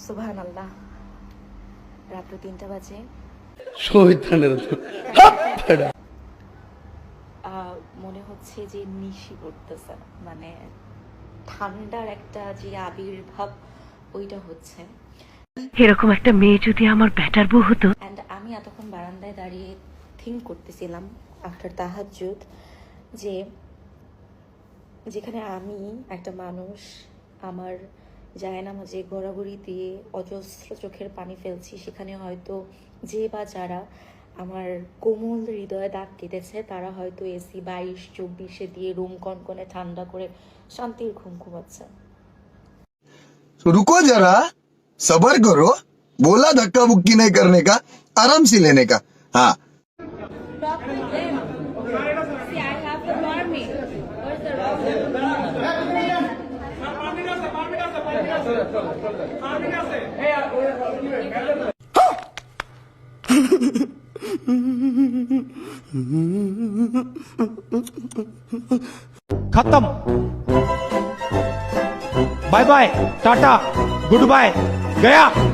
সুবহানাল্লাহ, রাত্র 3টা বাজে। মনে হচ্ছে যে নিশি পড়তেছে, মানে ঠান্ডার একটা যে আবির্ভাব ওইটা হচ্ছে। এরকম একটা মেয়ে যদি আমার ব্যাটার বউ হতো। অ্যান্ড আমি এতক্ষণ বারান্দায় দাঁড়িয়ে থিঙ্ক করতেছিলাম আফটার তাহাজ্জুদ, যে যেখানে আমি একটা মানুষ আমার জায়নামাজে গড়াগড়ি দিয়ে অজস্র চোখের পানি ফেলছি, সেখানে হয়তো যে বা যারা আমার কোমল হৃদয়ে দাগ কেটেছে তারা হয়তো এসি 22-24 দিয়ে রুম কনকনে ঠান্ডা করে শান্তির ঘুম ঘুমাচ্ছে। रुको जरा, सबर करो, बोला धक्का मुक्की नहीं करने का, आराम से लेने का। हाँ, खत्म। Bye bye, tata, goodbye, गया।